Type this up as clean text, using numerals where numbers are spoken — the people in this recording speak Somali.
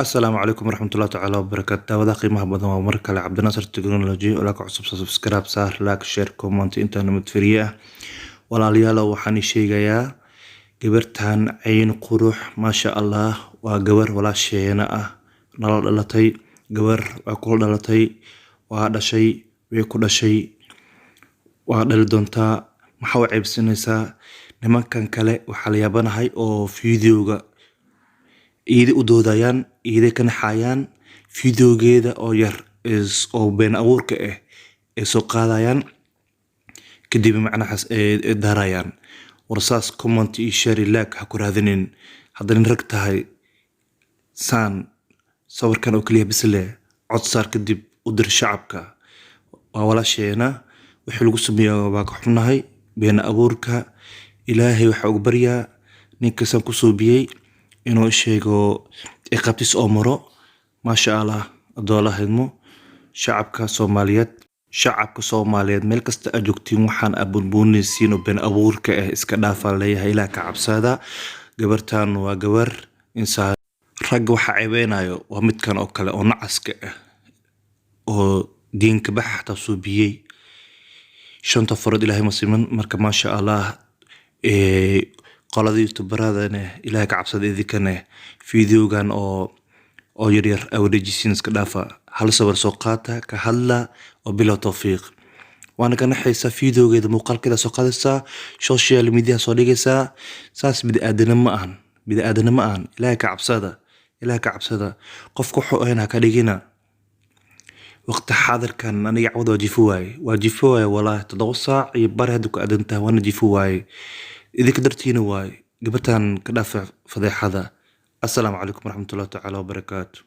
السلام عليكم ورحمة الله تعالى وبركاته. دعوة قيمة بدن ومركز عبد الناصر التكنولوجي ولك عصب سبسكرايب صار لاك شير كومنت انت متفرية ولا ليالا وحني شيء جايا جبرتان عين قروح ما شاء الله وجبر ولا شيء أنا نلا لطي جبر وكل لطي وهذا شيء ويكون شيء وهذا الدونتا محاول عبس النساء لما كان كله وحاليا بنهاي أو فيديو إيدي udodayaan إيدي kana xayaan fideogeeda oo yar oo been abuurka ee soo qaadayaan kadib macnahaas ee darayaan warsaas comment iyo share like ha ku raadinin haddana rag tahay saan sawirkan oo kaliya bisle cod saar kadib u dir shacabka waa walaasheena wixii lagu sameeyo waa ka xubnahay been abuurka ilaahay waxa uu baryaa ninkasan ku soobiyay inuu sheego iqabtis oo maro ma sha Allah adoolaha idmo shacabka Soomaaliyeed meel kasta aad joogtiin waxaan abunbuunaysiin oo been abuurka iska dhaafan leeyahay ilaa ka cabsada gabartan waa gabar insaan rag waxa ceebeenayo waa midkan oo kale oo nacaska oo diinka baxta suubiyay shanta farad ilaahay masiiman marka ma sha Allah qoladii tubaradana ilaahay ka cabsada idikana fideogan oo yaryar awdajisiin iska dhaafa hal sawir soo qaata ka hadla oo bilo tawfiiq waana kana xiisa fideogeeda muuqaalkeeda soo qaadaysa social media soo dhigaysa saas bid'aadanimo ma ahan ilaahay ka cabsada qofku wuxuu ayna ka dhigina waqti xaadirkan aniga cawdo wajifu waaye wallahi 7 saac iyo bar hadda ku adantaa wana jifu waaye idinka dartiina waaye gabartan ka dhaaf fadeexada. السلام عليكم ورحمة الله تعالى وبركاته.